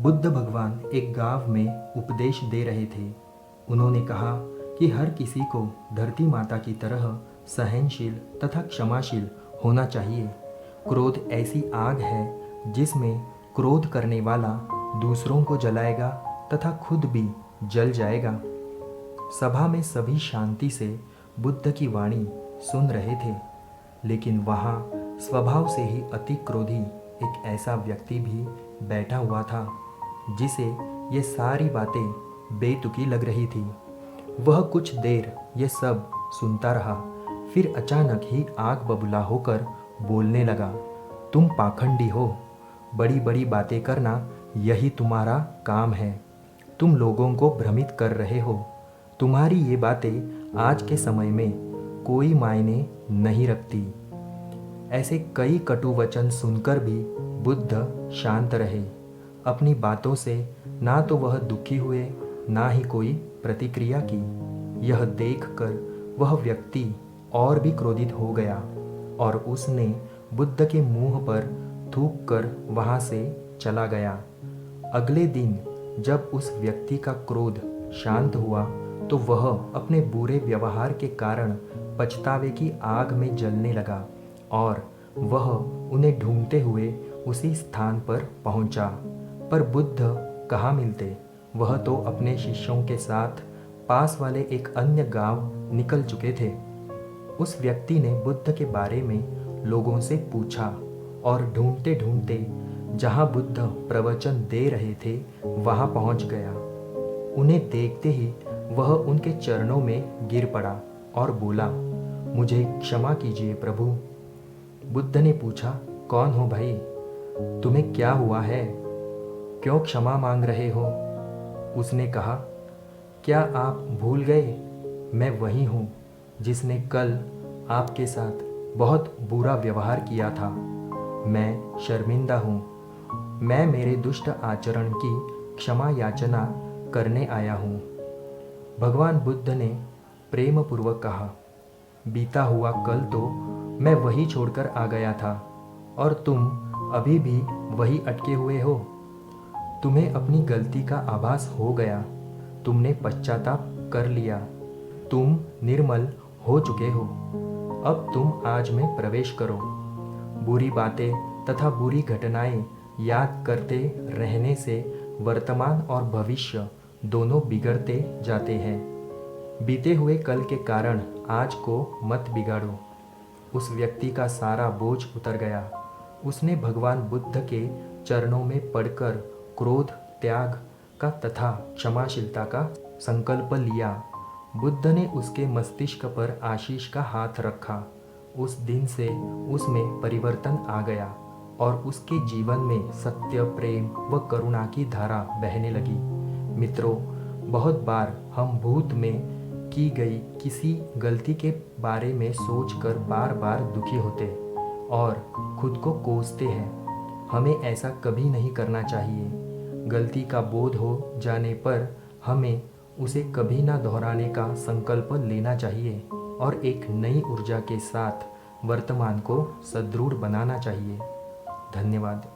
बुद्ध भगवान एक गांव में उपदेश दे रहे थे। उन्होंने कहा कि हर किसी को धरती माता की तरह सहनशील तथा क्षमाशील होना चाहिए। क्रोध ऐसी आग है जिसमें क्रोध करने वाला दूसरों को जलाएगा तथा खुद भी जल जाएगा। सभा में सभी शांति से बुद्ध की वाणी सुन रहे थे, लेकिन वहाँ स्वभाव से ही अति क्रोधी एक ऐसा व्यक्ति भी बैठा हुआ था जिसे ये सारी बातें बेतुकी लग रही थी। वह कुछ देर ये सब सुनता रहा, फिर अचानक ही आग बबूला होकर बोलने लगा, तुम पाखंडी हो, बड़ी बड़ी बातें करना यही तुम्हारा काम है। तुम लोगों को भ्रमित कर रहे हो। तुम्हारी ये बातें आज के समय में कोई मायने नहीं रखती। ऐसे कई कटु वचन सुनकर भी बुद्ध शांत रहे। अपनी बातों से ना तो वह दुखी हुए, ना ही कोई प्रतिक्रिया की। यह देखकर वह व्यक्ति और भी क्रोधित हो गया और उसने बुद्ध के मुंह पर थूक कर वहाँ से चला गया। अगले दिन जब उस व्यक्ति का क्रोध शांत हुआ तो वह अपने बुरे व्यवहार के कारण पछतावे की आग में जलने लगा और वह उन्हें ढूंढते हुए उसी स्थान पर पहुंचा। पर बुद्ध कहाँ मिलते? वह तो अपने शिष्यों के साथ पास वाले एक अन्य गांव निकल चुके थे। उस व्यक्ति ने बुद्ध के बारे में लोगों से पूछा और ढूंढते ढूंढते जहां बुद्ध प्रवचन दे रहे थे वहां पहुंच गया। उन्हें देखते ही वह उनके चरणों में गिर पड़ा और बोला, मुझे क्षमा कीजिए प्रभु। बुद्ध ने पूछा, कौन हो भाई? तुम्हें क्या हुआ है? क्यों क्षमा मांग रहे हो? उसने कहा, क्या आप भूल गए? मैं वही हूँ जिसने कल आपके साथ बहुत बुरा व्यवहार किया था। मैं शर्मिंदा हूँ। मैं मेरे दुष्ट आचरण की क्षमा याचना करने आया हूँ। भगवान बुद्ध ने प्रेम पूर्वक कहा, बीता हुआ कल तो मैं वही छोड़कर आ गया था और तुम अभी भी वही अटके हुए हो। तुम्हें अपनी गलती का आभास हो गया। तुमने पश्चाताप कर लिया। तुम निर्मल हो चुके हो। अब तुम आज में प्रवेश करो। बुरी बातें तथा बुरी घटनाएं याद करते रहने से वर्तमान और भविष्य दोनों बिगड़ते जाते हैं। बीते हुए कल के कारण आज को मत बिगाड़ो। उस व्यक्ति का सारा बोझ उतर गया। उसने भगवान बुद्ध के चरणों में पड़कर क्रोध त्याग का तथा क्षमाशीलता का संकल्प लिया। बुद्ध ने उसके मस्तिष्क पर आशीष का हाथ रखा। उस दिन से उसमें परिवर्तन आ गया और उसके जीवन में सत्य, प्रेम व करुणा की धारा बहने लगी। मित्रों, बहुत बार हम भूत में की गई किसी गलती के बारे में सोचकर बार बार दुखी होते और खुद को कोसते हैं। हमें ऐसा कभी नहीं करना चाहिए। गलती का बोध हो जाने पर हमें उसे कभी ना दोहराने का संकल्प लेना चाहिए और एक नई ऊर्जा के साथ वर्तमान को सुदृढ़ बनाना चाहिए। धन्यवाद।